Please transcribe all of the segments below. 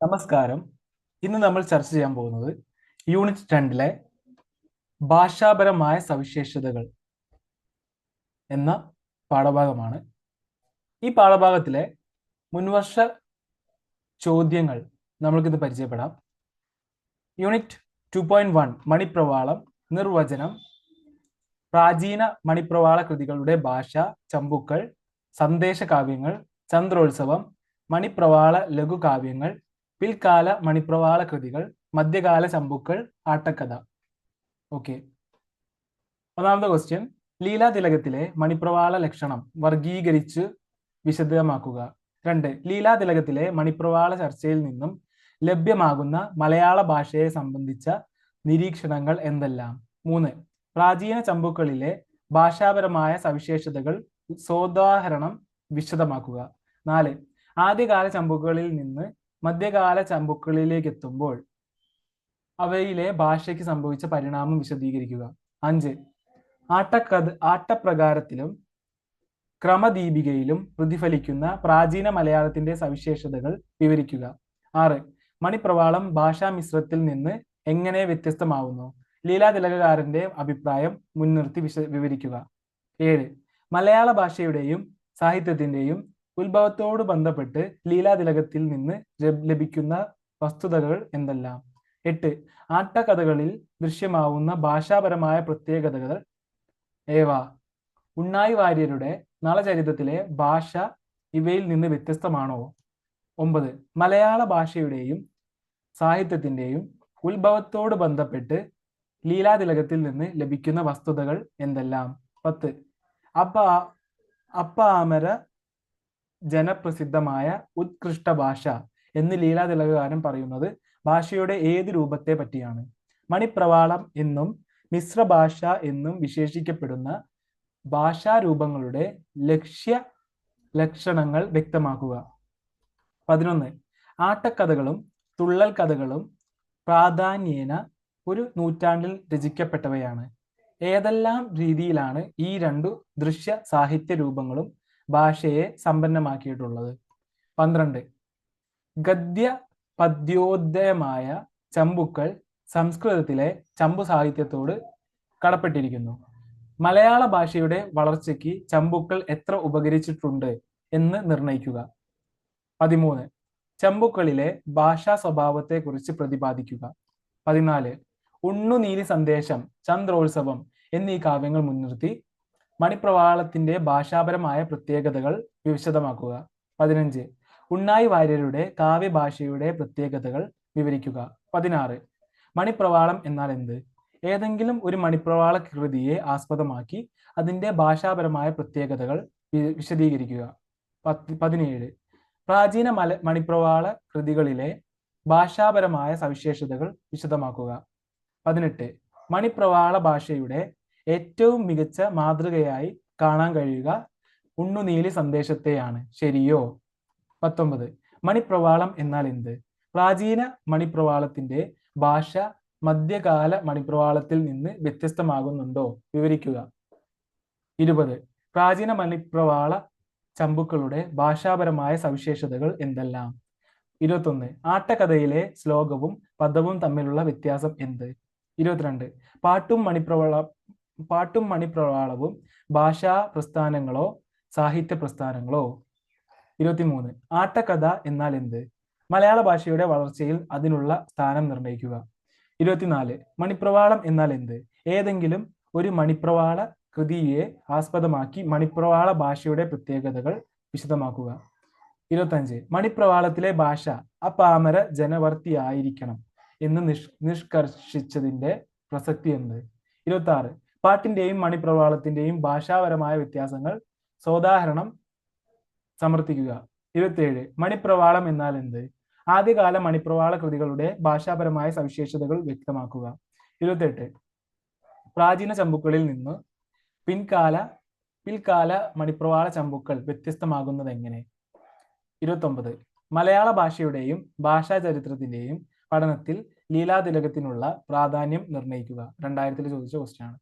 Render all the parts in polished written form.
നമസ്കാരം. ഇന്ന് നമ്മൾ ചർച്ച ചെയ്യാൻ പോകുന്നത് യൂണിറ്റ് 2 ഭാഷാപരമായ സവിശേഷതകൾ എന്ന പാഠഭാഗമാണ്. ഈ പാഠഭാഗത്തിലെ മുൻവർഷ ചോദ്യങ്ങൾ നമ്മൾക്കിത് പരിചയപ്പെടാം. യൂണിറ്റ് 2.1 മണിപ്രവാളം, നിർവചനം, പ്രാചീന മണിപ്രവാള കൃതികളുടെ ഭാഷ, ചമ്പുക്കൾ, സന്ദേശകാവ്യങ്ങൾ, ചന്ദ്രോത്സവം, മണിപ്രവാള ലഘുകാവ്യങ്ങൾ, പിൽക്കാല മണിപ്രവാള കൃതികൾ, മധ്യകാല ചമ്പുക്കൾ, ആട്ടക്കഥ. ഓക്കെ, ഒന്നാമത്തെ ക്വസ്റ്റ്യൻ, ലീലാതിലകത്തിലെ മണിപ്രവാള ലക്ഷണം വർഗീകരിച്ച് വിശദമാക്കുക. 2. ലീലാതിലകത്തിലെ മണിപ്രവാള ചർച്ചയിൽ നിന്നും ലഭ്യമാകുന്ന മലയാള ഭാഷയെ സംബന്ധിച്ച നിരീക്ഷണങ്ങൾ എന്തെല്ലാം? 3. പ്രാചീന ചമ്പുക്കളിലെ ഭാഷാപരമായ സവിശേഷതകൾ സോദാഹരണം വിശദമാക്കുക. 4. ആദ്യകാല ചമ്പുക്കളിൽ നിന്ന് മധ്യകാല ചമ്പുക്കളിലേക്ക് എത്തുമ്പോൾ അവയിലെ ഭാഷയ്ക്ക് സംഭവിച്ച പരിണാമം വിശദീകരിക്കുക. 5. ആട്ടപ്രകാരത്തിലും ക്രമദീപികയിലും പ്രതിഫലിക്കുന്ന പ്രാചീന മലയാളത്തിന്റെ സവിശേഷതകൾ വിവരിക്കുക. 6. മണിപ്രവാളം ഭാഷാമിശ്രത്തിൽ നിന്ന് എങ്ങനെ വ്യത്യസ്തമാവുന്നു? ലീലാതിലകകാരന്റെ അഭിപ്രായം മുൻനിർത്തി വിവരിക്കുക. 7. മലയാള ഭാഷയുടെയും സാഹിത്യത്തിന്റെയും ഉത്ഭവത്തോട് ബന്ധപ്പെട്ട് ലീലാതിലകത്തിൽ നിന്ന് ലഭിക്കുന്ന വസ്തുതകൾ എന്തെല്ലാം? 8. ആട്ടക്കഥകളിൽ ദൃശ്യമാവുന്ന ഭാഷാപരമായ പ്രത്യേകതകൾ ഏവ? ഉണ്ണായി വാര്യരുടെ നളചരിതത്തിലെ ഭാഷ ഇവയിൽ നിന്ന് വ്യത്യസ്തമാണോ? 9. മലയാള ഭാഷയുടെയും സാഹിത്യത്തിന്റെയും ഉത്ഭവത്തോട് ബന്ധപ്പെട്ട് ലീലാതിലകത്തിൽ നിന്ന് ലഭിക്കുന്ന വസ്തുതകൾ എന്തെല്ലാം? 10. അപ്പാമര ജനപ്രസിദ്ധമായ ഉത്കൃഷ്ട ഭാഷ എന്ന് ലീലാതിലകകാരൻ പറയുന്നത് ഭാഷയുടെ ഏത് രൂപത്തെ പറ്റിയാണ്? മണിപ്രവാളം എന്നും മിശ്രഭാഷ എന്നും വിശേഷിക്കപ്പെടുന്ന ഭാഷാരൂപങ്ങളുടെ ലക്ഷണങ്ങൾ വ്യക്തമാക്കുക. 11. ആട്ടക്കഥകളും തുള്ളൽ കഥകളും പ്രാധാന്യേന ഒരു നൂറ്റാണ്ടിൽ രചിക്കപ്പെട്ടവയാണ്. ഏതെല്ലാം രീതിയിലാണ് ഈ രണ്ടു ദൃശ്യ സാഹിത്യ രൂപങ്ങളും ഭാഷയെ സമ്പന്നമാക്കിയിട്ടുള്ളത്? 12. ഗദ്യ പദ്യോദയമായ ചമ്പുക്കൾ സംസ്കൃതത്തിലെ ചമ്പു സാഹിത്യത്തോട് കടപ്പെട്ടിരിക്കുന്നു. മലയാള ഭാഷയുടെ വളർച്ചയ്ക്ക് ചമ്പുക്കൾ എത്ര ഉപകരിച്ചിട്ടുണ്ട് എന്ന് നിർണയിക്കുക. 13. ചമ്പുക്കളിലെ ഭാഷാ സ്വഭാവത്തെക്കുറിച്ച് പ്രതിപാദിക്കുക. 14. ഉണ്ണുനീലി സന്ദേശം, ചന്ദ്രോത്സവം എന്നീ കാവ്യങ്ങൾ മുൻനിർത്തി മണിപ്രവാളത്തിന്റെ ഭാഷാപരമായ പ്രത്യേകതകൾ വിശദമാക്കുക. 15. ഉണ്ണായി വാര്യരുടെ കാവ്യഭാഷയുടെ പ്രത്യേകതകൾ വിവരിക്കുക. 16. മണിപ്രവാളം എന്നാൽ എന്ത്? ഏതെങ്കിലും ഒരു മണിപ്രവാള കൃതിയെ ആസ്പദമാക്കി അതിന്റെ ഭാഷാപരമായ പ്രത്യേകതകൾ വിശദീകരിക്കുക. 17. പ്രാചീന മണിപ്രവാള കൃതികളിലെ ഭാഷാപരമായ സവിശേഷതകൾ വിശദമാക്കുക. 18. മണിപ്രവാള ഭാഷയുടെ ഏറ്റവും മികച്ച മാതൃകയായി കാണാൻ കഴിയുക ഉണ്ണുനീലി സന്ദേശത്തെയാണ്, ശരിയോ? 19. മണിപ്രവാളം എന്നാൽ എന്ത്? പ്രാചീന മണിപ്രവാളത്തിന്റെ ഭാഷ മധ്യകാല മണിപ്രവാളത്തിൽ നിന്ന് വ്യത്യസ്തമാകുന്നുണ്ടോ? വിവരിക്കുക. 20. പ്രാചീന മണിപ്രവാള ചമ്പുക്കളുടെ ഭാഷാപരമായ സവിശേഷതകൾ എന്തെല്ലാം? 21. ആട്ടക്കഥയിലെ ശ്ലോകവും പദവും തമ്മിലുള്ള വ്യത്യാസം എന്ത്? 22. പാട്ടും മണിപ്രവാളവും ഭാഷാ പ്രസ്ഥാനങ്ങളോ സാഹിത്യ പ്രസ്ഥാനങ്ങളോ? 23. ആട്ടക്കഥ എന്നാൽ എന്ത്? മലയാള ഭാഷയുടെ വളർച്ചയിൽ അതിനുള്ള സ്ഥാനം നിർണയിക്കുക. 24. മണിപ്രവാളം എന്നാൽ എന്ത്? ഏതെങ്കിലും ഒരു മണിപ്രവാള കൃതിയെ ആസ്പദമാക്കി മണിപ്രവാള ഭാഷയുടെ പ്രത്യേകതകൾ വിശദമാക്കുക. 25. മണിപ്രവാളത്തിലെ ഭാഷ അപാമര ജനവർത്തിയായിരിക്കണം എന്ന് നിഷ്കർഷിച്ചതിന്റെ പ്രസക്തി എന്ത്? 26. പാട്ടിന്റെയും മണിപ്രവാളത്തിന്റെയും ഭാഷാപരമായ വ്യത്യാസങ്ങൾ സോദാഹരണം സമർത്ഥിക്കുക. 27. മണിപ്രവാളം എന്നാൽ എന്ത്? ആദ്യകാല മണിപ്രവാള കൃതികളുടെ ഭാഷാപരമായ സവിശേഷതകൾ വ്യക്തമാക്കുക. 28. പ്രാചീന ചമ്പുക്കളിൽ നിന്ന് പിൽക്കാല മണിപ്രവാള ചമ്പുക്കൾ വ്യത്യസ്തമാകുന്നത് എങ്ങനെ? 29. മലയാള ഭാഷയുടെയും ഭാഷാ ചരിത്രത്തിന്റെയും പഠനത്തിൽ ലീലാതിലകത്തിനുള്ള പ്രാധാന്യം നിർണയിക്കുക. 2000 ചോദിച്ച ക്വസ്റ്റ്യൻ ആണ്.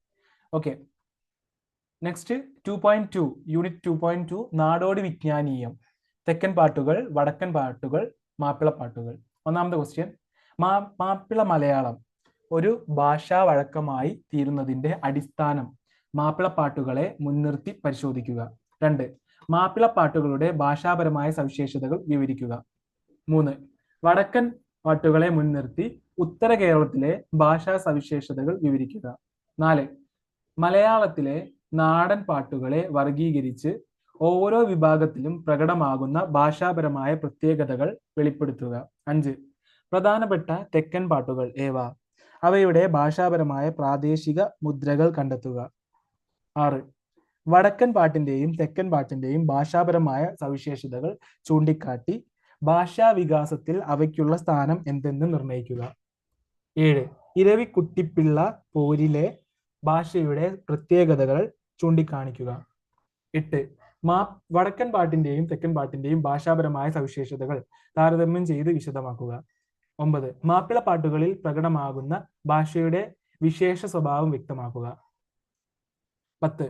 ഓക്കെ, നെക്സ്റ്റ് 2.2 യൂണിറ്റ് 2.2 നാടോടി വിജ്ഞാനീയം, തെക്കൻ പാട്ടുകൾ, വടക്കൻ പാട്ടുകൾ, മാപ്പിളപ്പാട്ടുകൾ. ഒന്നാമത്തെ ക്വസ്റ്റ്യൻ, മാപ്പിള മലയാളം ഒരു ഭാഷാ വഴക്കമായി തീരുന്നതിന്റെ അടിസ്ഥാനം മാപ്പിളപ്പാട്ടുകളെ മുൻനിർത്തി പരിശോധിക്കുക. 2. മാപ്പിളപ്പാട്ടുകളുടെ ഭാഷാപരമായ സവിശേഷതകൾ വിവരിക്കുക. 3. വടക്കൻ പാട്ടുകളെ മുൻനിർത്തി ഉത്തര കേരളത്തിലെ ഭാഷാ സവിശേഷതകൾ വിവരിക്കുക. 4. മലയാളത്തിലെ നാടൻ പാട്ടുകളെ വർഗീകരിച്ച് ഓരോ വിഭാഗത്തിലും പ്രകടമാകുന്ന ഭാഷാപരമായ പ്രത്യേകതകൾ വെളിപ്പെടുത്തുക. 5. പ്രധാനപ്പെട്ട തെക്കൻ പാട്ടുകൾ ഏവ? അവയുടെ ഭാഷാപരമായ പ്രാദേശിക മുദ്രകൾ കണ്ടെത്തുക. 6. വടക്കൻ പാട്ടിന്റെയും തെക്കൻ പാട്ടിന്റെയും ഭാഷാപരമായ സവിശേഷതകൾ ചൂണ്ടിക്കാട്ടി ഭാഷാ വികാസത്തിൽ അവയ്ക്കുള്ള സ്ഥാനം എന്തെന്ന് നിർണയിക്കുക. 7. ഇരവിക്കുട്ടിപ്പിള്ള പോരിലെ ഭാഷയുടെ പ്രത്യേകതകൾ ചൂണ്ടിക്കാണിക്കുക. 8. വടക്കൻ പാട്ടിന്റെയും തെക്കൻ പാട്ടിന്റെയും ഭാഷാപരമായ സവിശേഷതകൾ താരതമ്യം ചെയ്ത് വിശദമാക്കുക. 9. മാപ്പിള പാട്ടുകളിൽ പ്രകടമാകുന്ന ഭാഷയുടെ വിശേഷ സ്വഭാവം വ്യക്തമാക്കുക. 10.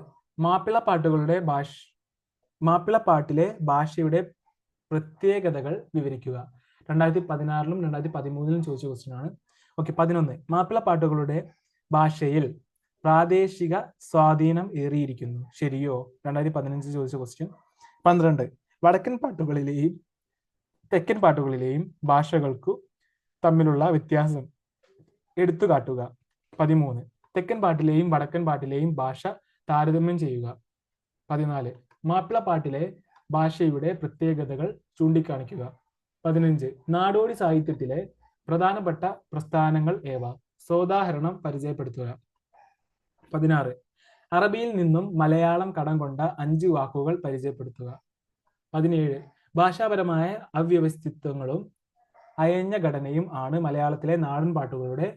മാപ്പിളപ്പാട്ടിലെ ഭാഷയുടെ പ്രത്യേകതകൾ വിവരിക്കുക. 2016-ലും 2013-ലും ചോദിച്ച ക്വസ്റ്റ്യൻ ആണ്. 11. മാപ്പിളപ്പാട്ടുകളുടെ ഭാഷയിൽ പ്രാദേശിക സ്വാധീനം ഏറിയിരിക്കുന്നു, ശരിയോ? 2015 ചോദിച്ച ക്വസ്റ്റ്യൻ. 12. വടക്കൻ പാട്ടുകളിലെയും തെക്കൻ പാട്ടുകളിലെയും ഭാഷകൾക്കു തമ്മിലുള്ള വ്യത്യാസം എടുത്തു കാട്ടുക. 13. തെക്കൻ പാട്ടിലെയും വടക്കൻ പാട്ടിലെയും ഭാഷ താരതമ്യം ചെയ്യുക. 14. മാപ്പിളപ്പാട്ടിലെ ഭാഷയുടെ പ്രത്യേകതകൾ ചൂണ്ടിക്കാണിക്കുക. 15. നാടോടി സാഹിത്യത്തിലെ പ്രധാനപ്പെട്ട പ്രസ്ഥാനങ്ങൾ ഏവ? സോദാഹരണം പരിചയപ്പെടുത്തുക. 16. അറബിയിൽ നിന്നും മലയാളം കടം കൊണ്ട 5 വാക്കുകൾ പരിചയപ്പെടുത്തുക. 17. ഭാഷാപരമായ അവ്യവസ്ഥിത്വങ്ങളും അയഞ്ഞ ഘടനയും ആണ് മലയാളത്തിലെ നാടൻ പാട്ടുകളുടെ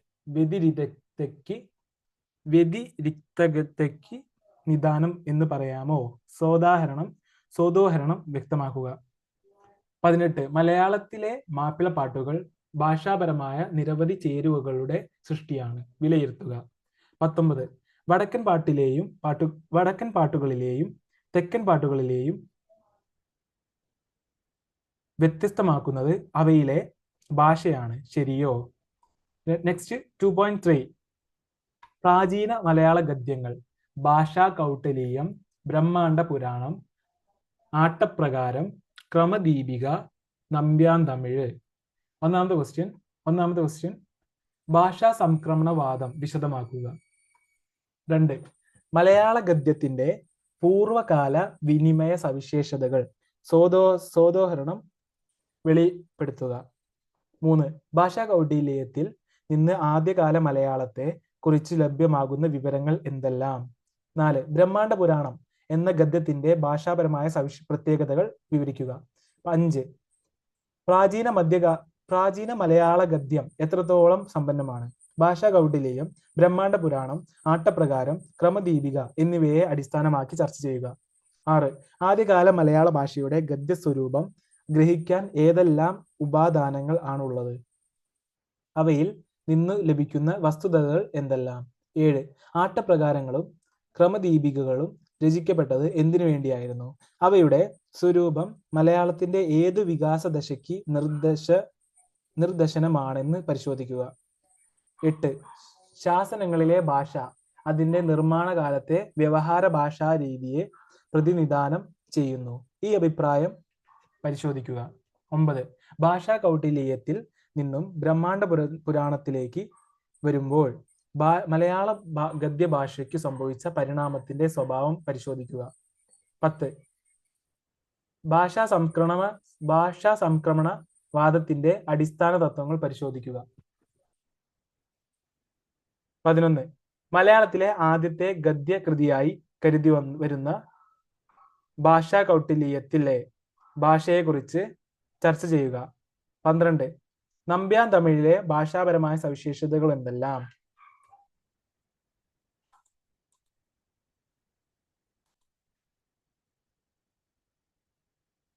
വ്യതിരിക്തതയ്ക്ക് നിദാനം എന്ന് പറയാമോ? സോദോഹരണം വ്യക്തമാക്കുക. 18. മലയാളത്തിലെ മാപ്പിള പാട്ടുകൾ ഭാഷാപരമായ നിരവധി ചേരുവകളുടെ സൃഷ്ടിയാണ്, വിലയിരുത്തുക. 19. വടക്കൻ പാട്ടുകളിലെയും തെക്കൻ പാട്ടുകളിലെയും വ്യത്യസ്തമാക്കുന്നത് അവയിലെ ഭാഷയാണ്, ശരിയോ? നെക്സ്റ്റ് 2.3. പ്രാചീന മലയാള ഗദ്യങ്ങൾ: ഭാഷാ കൗട്ടില്യം, ബ്രഹ്മാണ്ഡ പുരാണം, ആട്ടപ്രകാരം, ക്രമദീപിക, നമ്പ്യാന്തമിഴ്. ഒന്നാമത്തെ ക്വസ്റ്റ്യൻ, ഭാഷാ സംക്രമണവാദം വിശദമാക്കുക. 2. മലയാള ഗദ്യത്തിന്റെ പൂർവകാല വിനിമയ സവിശേഷതകൾ സോദോഹരണം വെളിപ്പെടുത്തുക. 3. ഭാഷാ കൗടില്യത്തിൽ നിന്ന് ആദ്യകാല മലയാളത്തെ കുറിച്ച് ലഭ്യമാകുന്ന വിവരങ്ങൾ എന്തെല്ലാം? 4. ബ്രഹ്മാണ്ഡ പുരാണം എന്ന ഗദ്യത്തിന്റെ ഭാഷാപരമായ പ്രത്യേകതകൾ വിവരിക്കുക. 5. പ്രാചീന മലയാള ഗദ്യം എത്രത്തോളം സമ്പന്നമാണ്? ഭാഷാ കൗടില്യം, ബ്രഹ്മാണ്ഡ പുരാണം, ആട്ടപ്രകാരം, ക്രമദീപിക എന്നിവയെ അടിസ്ഥാനമാക്കി ചർച്ച ചെയ്യുക. 6. ആദ്യകാല മലയാള ഭാഷയുടെ ഗദ്യസ്വരൂപം ഗ്രഹിക്കാൻ ഏതെല്ലാം ഉപാദാനങ്ങൾ ആണുള്ളത്? അവയിൽ നിന്ന് ലഭിക്കുന്ന വസ്തുതകൾ എന്തെല്ലാം? 7. ആട്ടപ്രകാരങ്ങളും ക്രമദീപികകളും രചിക്കപ്പെട്ടത് എന്തിനു വേണ്ടിയായിരുന്നു? അവയുടെ സ്വരൂപം മലയാളത്തിന്റെ ഏതു വികാസ ദശയ്ക്ക് നിർദ്ദേശനമാണെന്ന് പരിശോധിക്കുക. 8. ശാസനങ്ങളിലെ ഭാഷ അതിന്റെ നിർമ്മാണ കാലത്തെ വ്യവഹാര ഭാഷാ രീതിയെ പ്രതിനിധാനം ചെയ്യുന്നു. ഈ അഭിപ്രായം പരിശോധിക്കുക. 9. ഭാഷാ കൗടില്യത്തിൽ നിന്നും ബ്രഹ്മാണ്ഡ പുരാണത്തിലേക്ക് വരുമ്പോൾ മലയാള ഗദ്യഭാഷയ്ക്ക് സംഭവിച്ച പരിണാമത്തിന്റെ സ്വഭാവം പരിശോധിക്കുക. 10. ഭാഷാ സംക്രമണ വാദത്തിന്റെ അടിസ്ഥാന തത്വങ്ങൾ പരിശോധിക്കുക. 11. മലയാളത്തിലെ ആദ്യത്തെ ഗദ്യകൃതിയായി കരുതി വരുന്ന ഭാഷാ കൗടില്യത്തിലെ ഭാഷയെക്കുറിച്ച് ചർച്ച ചെയ്യുക. 12. നമ്പ്യാന്തമിഴിലെ ഭാഷാപരമായ സവിശേഷതകൾ എന്തെല്ലാം?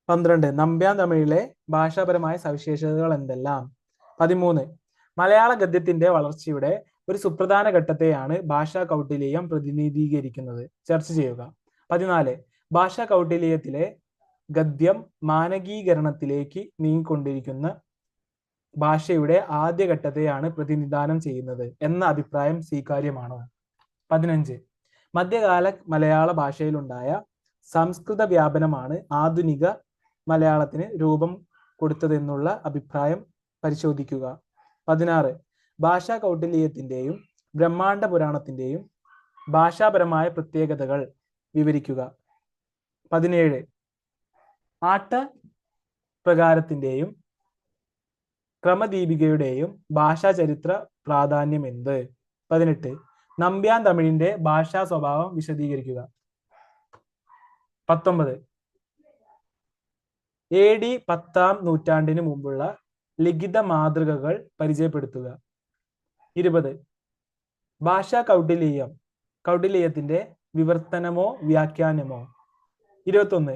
12. നമ്പ്യാന്തമിഴിലെ ഭാഷാപരമായ സവിശേഷതകൾ എന്തെല്ലാം? 13. മലയാള ഗദ്യത്തിന്റെ വളർച്ചയുടെ ഒരു സുപ്രധാന ഘട്ടത്തെയാണ് ഭാഷാ കൗടില്യം പ്രതിനിധീകരിക്കുന്നത്, ചർച്ച ചെയ്യുക. 14. ഭാഷാ കൗടില്യത്തിലെ ഗദ്യം മാനകീകരണത്തിലേക്ക് നീങ്ങിക്കൊണ്ടിരിക്കുന്ന ഭാഷയുടെ ആദ്യഘട്ടത്തെയാണ് പ്രതിനിധാനം ചെയ്യുന്നത് എന്ന അഭിപ്രായം സ്വീകാര്യമാണോ? 15. മധ്യകാല മലയാള ഭാഷയിലുണ്ടായ സംസ്കൃത വ്യാപനമാണ് ആധുനിക മലയാളത്തിന് രൂപം കൊടുത്തതെന്നുള്ള അഭിപ്രായം പരിശോധിക്കുക. 16. ഭാഷാ കൗടില്യത്തിന്റെയും ബ്രഹ്മാണ്ഡ പുരാണത്തിന്റെയും ഭാഷാപരമായ പ്രത്യേകതകൾ വിവരിക്കുക. 17. ആട്ട പ്രകാരത്തിന്റെയും ക്രമദീപികയുടെയും ഭാഷാചരിത്ര പ്രാധാന്യം എന്ത്? 18. നമ്പ്യാൻ തമിഴിന്റെ ഭാഷാ സ്വഭാവം വിശദീകരിക്കുക. 19. AD 10-ാം നൂറ്റാണ്ടിന് മുമ്പുള്ള ലിഖിത മാതൃകകൾ പരിചയപ്പെടുത്തുക. 20. ഭാഷാ കൗടില്യത്തിന്റെ വിവർത്തനമോ വ്യാഖ്യാനമോ? 21.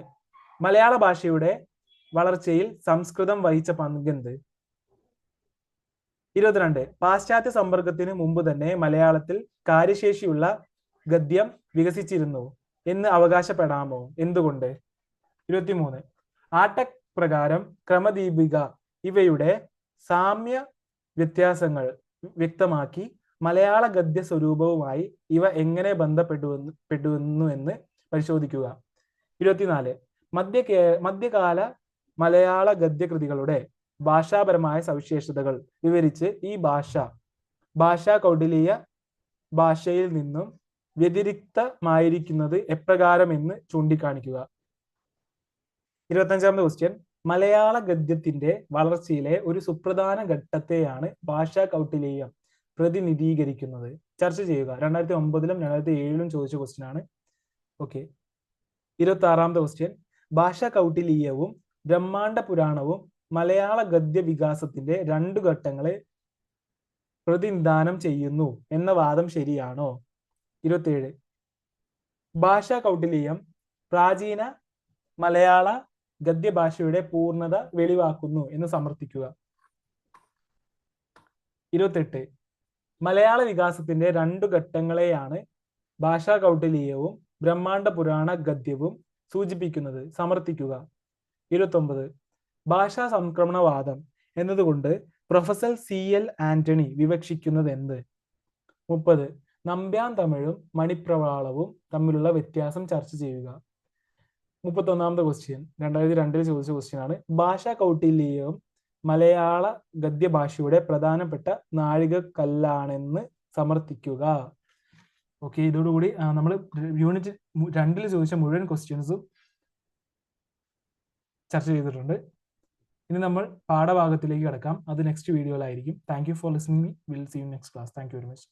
മലയാള ഭാഷയുടെ വളർച്ചയിൽ സംസ്കൃതം വഹിച്ച പങ്കെന്ത്? 22. പാശ്ചാത്യ സമ്പർക്കത്തിന് മുമ്പ് തന്നെ മലയാളത്തിൽ കാര്യശേഷിയുള്ള ഗദ്യം വികസിച്ചിരുന്നു എന്ന് അവകാശപ്പെടാമോ? എന്തുകൊണ്ട്? 23. ആട്ടപ്രകാരം, ക്രമദീപിക ഇവയുടെ സാമ്യ വ്യത്യാസങ്ങൾ വ്യക്തമാക്കി മലയാള ഗദ്യ സ്വരൂപവുമായി ഇവ എങ്ങനെ ബന്ധപ്പെടുന്നു എന്ന് പരിശോധിക്കുക. 24. മധ്യകാല മലയാള ഗദ്യകൃതികളുടെ ഭാഷാപരമായ സവിശേഷതകൾ വിവരിച്ച് ഈ ഭാഷാ കൗടില്യ ഭാഷയിൽ നിന്നും വ്യതിരിക്തമായിരിക്കുന്നത് എപ്രകാരമെന്ന് ചൂണ്ടിക്കാണിക്കുക. 25-ാമത്തെ ക്വസ്റ്റ്യൻ, മലയാള ഗദ്യത്തിന്റെ വളർച്ചയിലെ ഒരു സുപ്രധാന ഘട്ടത്തെയാണ് ഭാഷാ കൗടില്യം പ്രതിനിധീകരിക്കുന്നത്. ചർച്ച ചെയ്യുക. 2009-ലും 2007-ലും ചോദിച്ച ക്വസ്റ്റ്യൻ ആണ്. ഓക്കെ. 26-ാമത്തെ ക്വസ്റ്റ്യൻ, ഭാഷാ കൗടില്യവും ബ്രഹ്മാണ്ഡ പുരാണവും മലയാള ഗദ്യ വികാസത്തിന്റെ 2 ഘട്ടങ്ങളെ പ്രതിനിധാനം ചെയ്യുന്നു എന്ന വാദം ശരിയാണോ? 27. ഭാഷാ കൗടില്യം പ്രാചീന മലയാള ഗദ്യഭാഷയുടെ പൂർണ്ണത വെളിവാക്കുന്നു എന്ന് സമർത്ഥിക്കുക. 28. മലയാള വികാസത്തിന്റെ 2 ഘട്ടങ്ങളെയാണ് ഭാഷാ കൗടില്യവും ബ്രഹ്മാണ്ഡ പുരാണ ഗദ്യവും സൂചിപ്പിക്കുന്നത്. സമർത്ഥിക്കുക. 29. ഭാഷാ സംക്രമണവാദം എന്നതുകൊണ്ട് പ്രൊഫസർ CL ആന്റണി വിവക്ഷിക്കുന്നത് എന്ത്? 30. നമ്പ്യാൻ തമിഴും മണിപ്രവാളവും തമ്മിലുള്ള വ്യത്യാസം ചർച്ച ചെയ്യുക. 31-ാമത്തെ ക്വസ്റ്റ്യൻ 2002-ൽ ചോദിച്ച ക്വസ്റ്റ്യൻ ആണ്. ഭാഷാ കൗടില്യവും മലയാള ഗദ്യഭാഷയുടെ പ്രധാനപ്പെട്ട നാഴികക്കല്ലാണെന്ന് സമർത്ഥിക്കുക. ഓക്കെ, ഇതോടുകൂടി നമ്മൾ യൂണിറ്റ് 2-ൽ ചോദിച്ച മുഴുവൻ ക്വസ്റ്റ്യൻസും ചർച്ച ചെയ്തിട്ടുണ്ട്. ഇനി നമ്മൾ പാഠഭാഗത്തിലേക്ക് കടക്കാം. അത് നെക്സ്റ്റ് വീഡിയോയിലായിരിക്കും. Thank you for listening. Will see you next class. Thank you very much.